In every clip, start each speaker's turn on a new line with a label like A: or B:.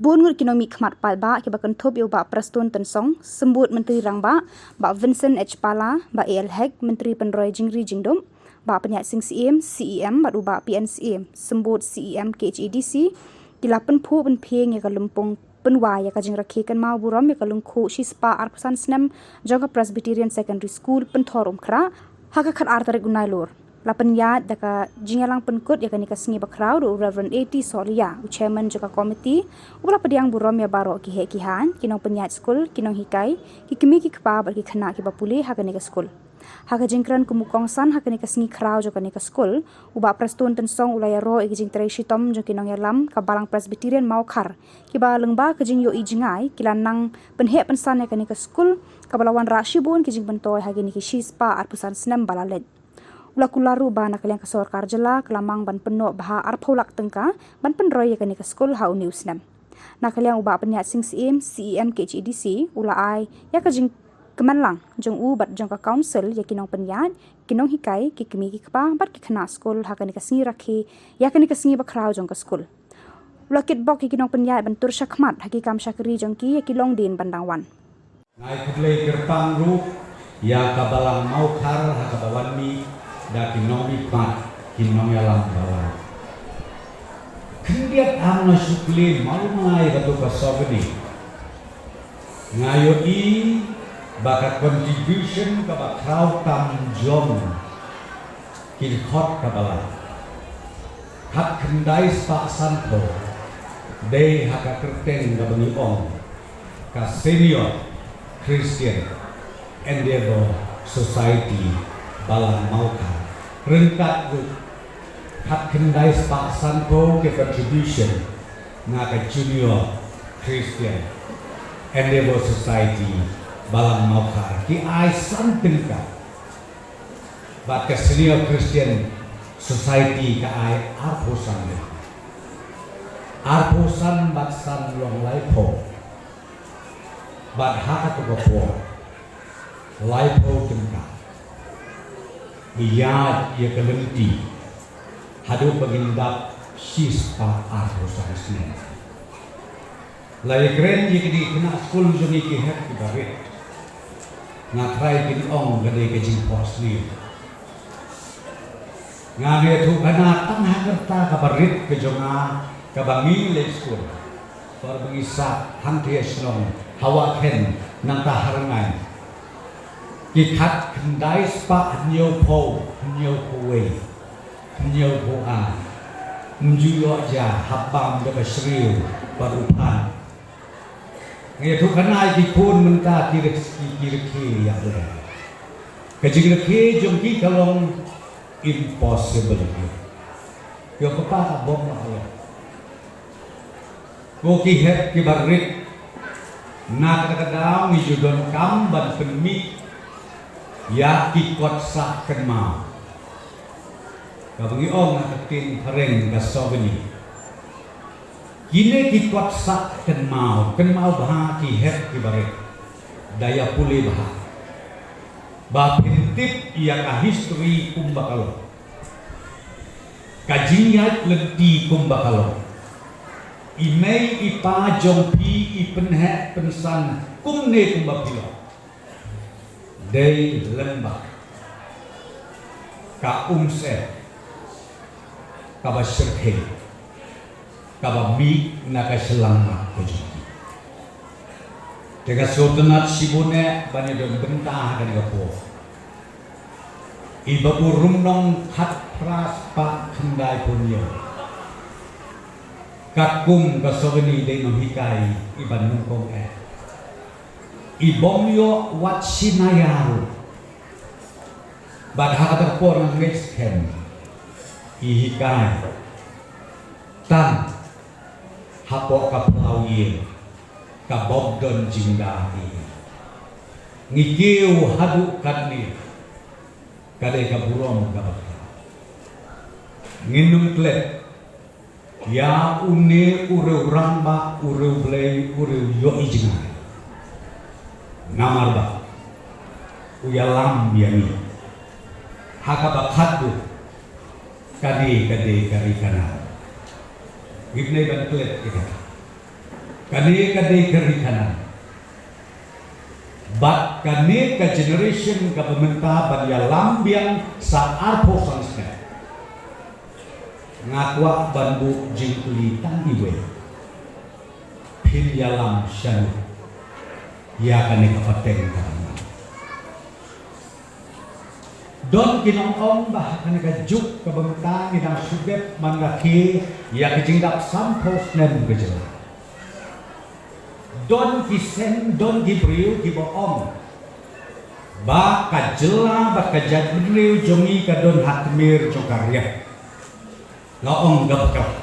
A: Bun ngut kinomi khmat pal ba ke bakan thop yo ba Prastun Tensong sembut Menteri Rang ba Vincent H Pala ba AL Hek Menteri Penroy Jingri Jingdom ba penyat sing CEM ba uba PNCM sembut CEM KHADC kilapan phu ben pheng ya kalumpong penwa ya kajing rakhi kan mau buram ya kalungkhu shispa arpasan snem jaga Presbyterian Secondary School penthorum kra haka khat artarik unai lor lapan ya daka jingalang penkut ya kanika sengi bakrau do Reverend A.T. Solia chairman juga komiti ubla pediang buram ya baro ki he ki han kinong penyat school kinong hikai ki kimi ki kpa bar ki khana ki bapuli haka nika school haka jingkran kumukongsan haka nika sengi krau juga nika school uba Prastun Tensong ulaya ro igi jingtrai shitom jo kinong ya lam ka balang Presbyterian Maukhar ki ba lengba ke jing yo ijingai kilanang penhe pensan ya kanika school kabalawan rashibun ki jing bentoy hagi niki shispa arpusan snem balalet ula kularu ba na kaliang kasor karjala kelamang ban penok baha arpolak tengka ban penroy ya kanika school hau news nam na kaliang uba penyat sing CEM KHADC ula ai ya kajing kemanlang jong u bat jong ka council ya kinong penyat kinong hikai ki kimi ki kpa bat ki khana school ha kanika singi rakhi ya kanika singi bakrau jong ka school ula kit bok ki kinong penyat ban tur syakmat haki kam syakri jong ki ya kilong din bandangwan
B: ngai kudlei gerpang ru ya kabalang Maukhar ha kabawan mi da kinong ikmat kinong yalam bawa kendiat ang sukli mau ngai batu kasogni ngayo i baka contribution ka bakraw tam jom kin khot kabala hat kendai spa santo dei haka kerteng ka bani ong ka senior Christian Endeavor Society balang Maukhar rengkat gu hat kendai spa santo ke contribution na ka junior Christian Endeavor Society balang Maukhar ki ai something ka bat ka senior Christian Society ka ai arposan bat san long laipo bat haka to ko laipo tengka biyad ya kelenti hadu pagindap shispa arposan snen lai kren ye di kena school joni ki het ki bare na try kin ong gade ke jing pos ni ngane thu kana tang hakerta ka barit ke jonga ka bangi le school par bangisa hanthia snong hawa ken nang ta harangai ki khat kendai spa nhiều po we nhiều po a mjuyo ja habam de basriu parupan ngai thu kana ki phun menta ki ya le ka jing rekhi jom ki kalong impossible yo ko pa bom na yo ko ki het ki barit na kadang mi judon kam ban penmi ya ki kot sa kenma ka bangi ong na tin hareng ka sogni kine ki kot sa kenmau baha ki het ki barit daya puli baha ba pintip ia ka history kumbakalo kajingat lenti kumbakalo imei ipa jongpi ipenhe pensan kumne kumbapilo dei lembak ka umse ka basyirhe ka mi na ka selama kujung tega sotenat sibune bani don bentah kan gapo iba burung nong khat pras pa khandai punyo kakum ka sogni de no hikai iban nong kong ibomyo wat sinayaru bad hakata por next ken ihikai tan hapo ka plawie ka bobdon jingdahi ngikiu hadu kadni kade ka burom ka nginum klet ya une ureu ramba ureu blei ureu yo ijingai namarba uyalam yami hakaba khadu kadi kari kana ibne ban klet kita kani kerikanan. But kani ka generation ka pemerintah badia lambiang sa arpo sansnya. Ngakwa banbu jingkuli tangiwe. Pilyalam syanu. Ya kani kapateng karena. Don kinong bah kani ka juk ka pemerintah nidang subet mangaki ya kejinggap sampos nem gejela. Don kisen, don gibriu, giboom. Ba kajela, ba kajat beriu, jongi ka don hatmir jokarya. Laong gabkal.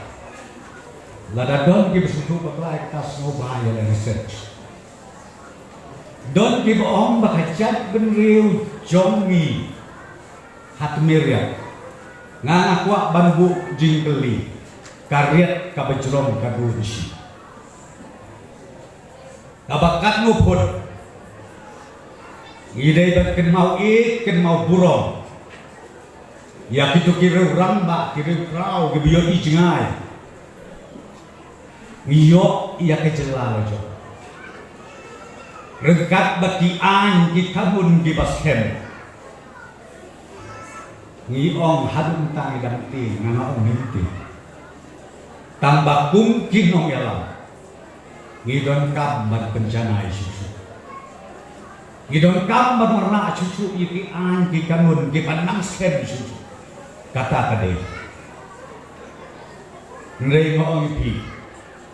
B: Lada don gibsutu baklai tas ngobaya la research. Don giboom, ba kajat beriu, jongi hatmir ya. Ngangakwa banbu jingkeli. Karyat kabajrong kadurusi. Kabakat ngupun ngidai bat ken mau burong ya kitu kira ramba kira krau gebiyo ijengai ngiyo iya kejela lojo rekat bati an kitabun di baskem ngiong hadung tangi damti ngana minti tambah mungkin nong yalam ngidon kambat bencana susu. Ngidon kambat warna susu iki an ki kanun ki panang sen susu. Kata kade. Nrei ngong ipi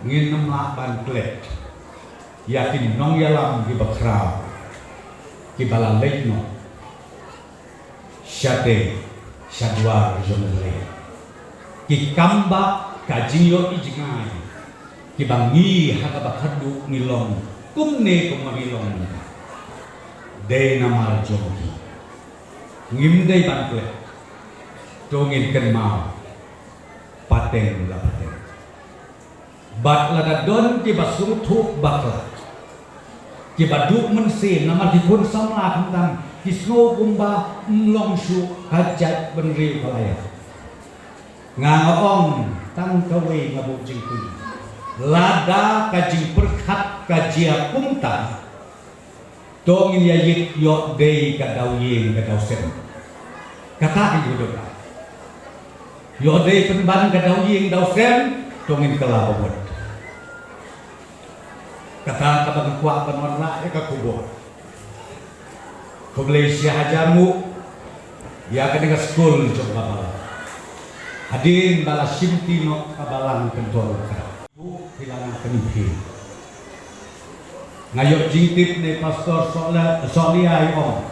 B: ngin lapan klet. Yakin nong yalam ki bakrau. Ki balalay no. Syate syadwar jomle. Ki kamba kajiyo ijengai. Kibangi hakabakadu ngilong kumne kumangilong day namar jogi ngimday bantle tongin kenmau pateng la pateng bat lada don kibasung thuk bakla kibaduk mensin namar dikun samla kentang kisno kumba mlong shu hajat benri balaya ngaong tang kawe ngabuk jingkuli lada kajing perkat kajia kumta tongin yayik yok day kadau ying kadau sen kata ibu doa yok day penban kadau ying dau sen tongin kelabot kata kabang kuat penwarna eka kubo kublai syahajamu ya kedengar school coba bala hadin bala simtino kabalang kentol hilangan kenipin ngayok jingtip ni pastor solia yung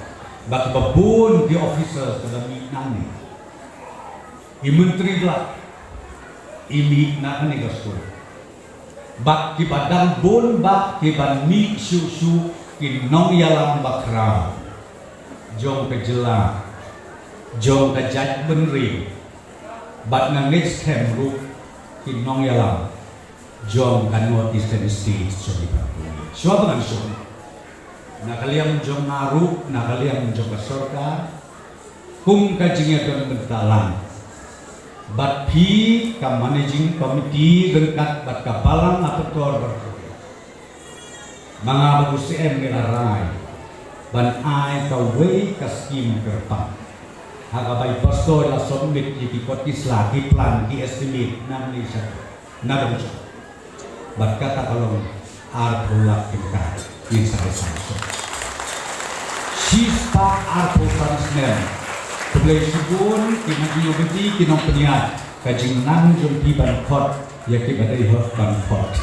B: bak babun di officer kada minang ni imentri lah imi na ni gaskul bak ki badang bun bak ki ban mi susu ki nong yalam bakra jong kejela jong kajat benri bat na next time ru ki nong yalam jom kanot Eastern States jadi Papua. Siapa kan siapa? Nakaliam jom naru, nakaliam jom kesorka, kum kajingnya don bentalang. Bat pi ka managing committee dekat bat kapalang atau tor berkuya. Mga bagus CM ngelarai, ban ai kawai kaskim kerpang. Hagabay pastor la somit ikikot isla, plan, estimate, namni siya, nabang berkata kalau arpulak kita bisa disangkut. Sista arpulan senen, boleh sebut kita diobati kita penyiar kajing nang jumpi bankot ya kita dari hot bankot.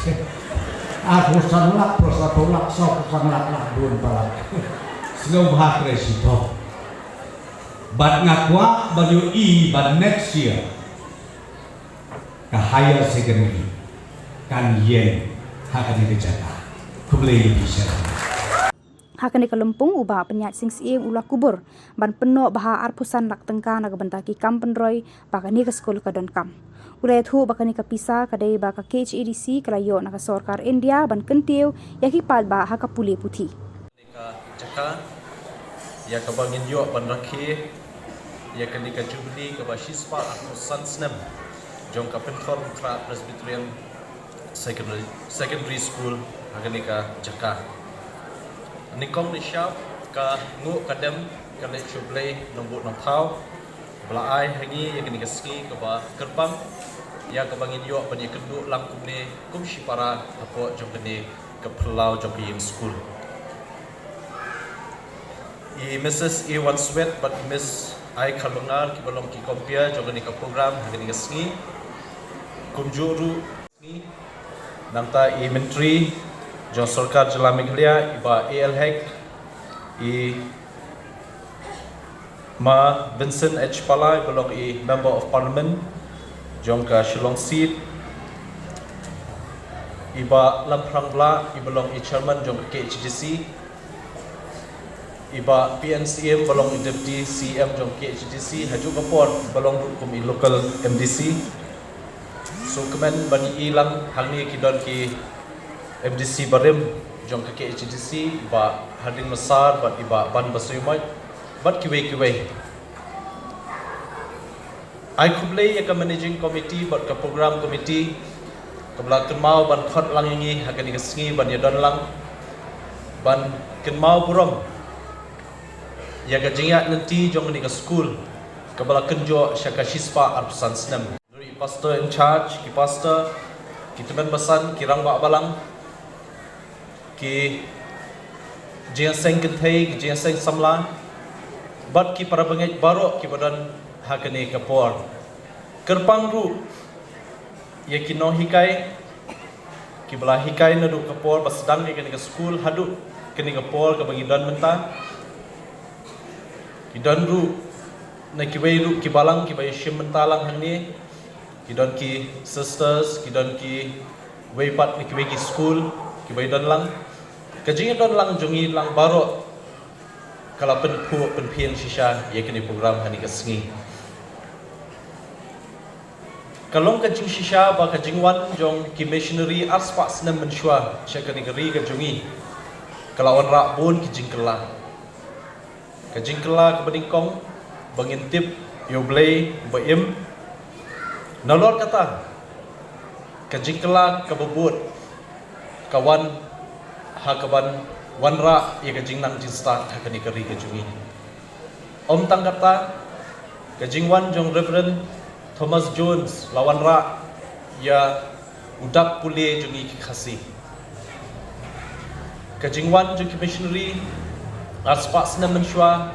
B: Arpulan lak prosatolak sok sangat lak dun balak. Selalu bahas resiko. Bat ngakwa banyu ban next year kahaya secondary. Kan yen hakan dijaga kublai bisa
A: hakan di Kelempung ubah penyat sing sieng ulah kubur ban penuh baha arpusan lak tengka naga bentaki kampen roy bakani ke sekolah kadon kam ulai thu bakani ke pisa kadai baka KHADC kelayo naga sorkar India ban kentiu yaki pal ba haka puli putih
C: ka jaka ya ka bangin yo ban rakhi ya ka nika jubli ka ba shispa arpusan snem jong ka pentor kra presbyterian secondary school hagani ka jaka nikong ni syap ka ngu kadem kale chublei nombut nom thau belai hangi yang ni kaski ka ba kerpang ya ka bangin yo pani kedu lang kumne kum shipara apo jong ni ka plau jong ki school I Mrs. A. Wanswet but Miss I Kalbangar ki balong ki kompia jong ni ka program hagani kaski kumjuru ni namta I menteri jong sarkar jela Meghalaya iba AL Hek I Ma Vincent H. Palai belong I Member of Parliament jong ka Shillong seat iba Lamprang Bla I belong I Chairman jong ka KHDC iba PNCM belong I Deputy CM jong KHDC haju kapor belong kum I local MDC so kemen bani ilang hangni kidon ki MDC barim jong ka KHDC iba Harding Masar bat iba Ban Basuymoy bat kiwe I kublai ya ka managing committee bat ka program committee kabla kenmau ban khot lang ingi hagani kasngi ban yadon lang ban kenmau burom ya ka jingya nanti jong ni ka school kabla kenjo syaka shispa arsan snem dari pastor in charge ki pastor ki teman basan ki rang ba balang ki jingseng kenthei ki jingseng samla bat ki para bangaj baro ki badan hakane kapor kerpang ru ya ki no hikai ki bala hikai na ru kapor basdang ni ka school hadu kini kapor ka bangi dan menta ki dan ru na ki wei ru ki balang ki bai shim menta lang hangni ki don ki sisters ki don ki wei pat ni ki wei ki school ki bai dan lang kajing don lang jongi lang baro kala pen pian shisha ye kini program hani kasngi kalong kajing shisha ba kajing wan jong ki missionary arts pas nam menshwa syakani gari ka jongi kala on ra bun ki jingkela ka bedingkong bangin tip yo blay baim nalor kata kajingkela ka bubut kawan hakaban wanra ya kajing nang jinsta hakani kari kajungi om tanggata kajing wan jong Reverend Thomas Jones lawan ra ya udak pule jungi ki khasi kajing wan jong missionary aspas na menshwa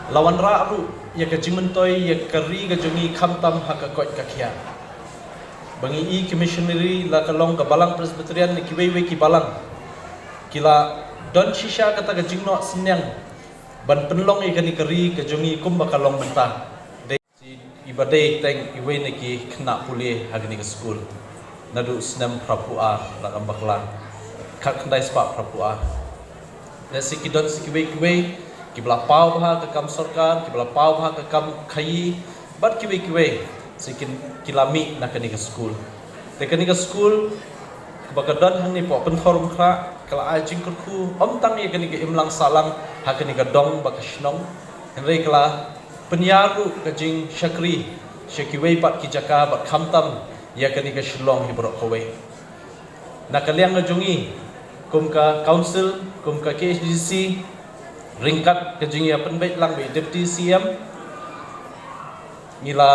C: lawan ra ru ya kajing mentoy ya kari kajungi khamtam hakakot kakia bangi I missionary la kalong ka balang presbyterian ni kiwewe ki balang kila don shisha kata ka jingno senyang ban penlong I kani kari ka jongi kum bakalong benta de si ibadai teng iwe neki kena pule hagni ka school nadu senam prapua la kambaklan khat kandai spa prapua de si kidon si kiwe ki bla pau bha ka kam sarkar ki bla pau bha ka kam khai bat kiwe si kilami na kani ka school de kani ka school bakadan hangni po penthor khra kala ajing kurku om tang ye kani ke imlang salang hakani ka dong bakashnong henry kala penyaru kajing syakri syakiwei pat ki jaka bat khamtam ya kani ka shlong hi borok kowe nakaliang ngajungi kum ka council kum ka KHDC ringkat kajing ya penbait lang be deputy CM mila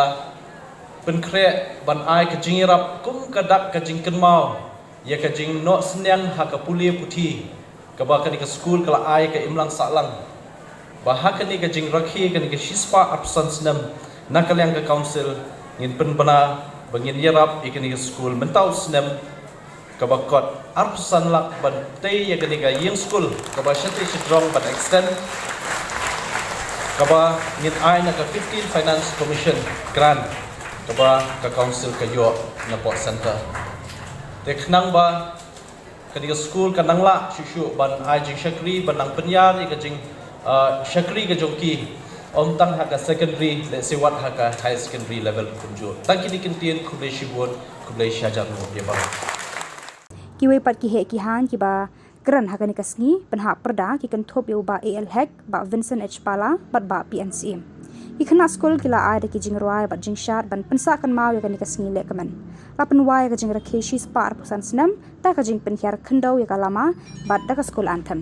C: penkre ban ai kajing rap kum kadak kajing kenmau ya kajing no senyang haka puli puti kabaka ni ka school kala ai ka imlang salang bahaka ni kajing rakhi kani ka shispa absent senam nakalyang ka council ngin penbana bangin yarap ikani ka school mentau senam kabakot arsan lak ban tei ya kani ka yeng school kaba shanti sidrong ban extend kaba ngin ai na ka 15 finance commission grant kaba ka council ka yo na po center teknang ba kadi school kanang la shushu ban ajing syakri banang penyar ikajing syakri ka jongki om tang haka secondary le sewat haka high secondary level kunjur tangki dikintian kublai shibun kublai syajar mo dia ba
A: kiwe pat ki he ki han ki ba kran haka ni kasngi penha perda ki kan thop yo ba AL Hek ba Vincent H Pala bat ba PNCM Ikena skul kila ai de ki jing ruai bat jing shat ban pensa kan mau ya kan ka singile kaman. La penwai ka jing rakheshi spar pusan snam ta ka jing penhyar khendau ya ka lama bat da ka skul anthem.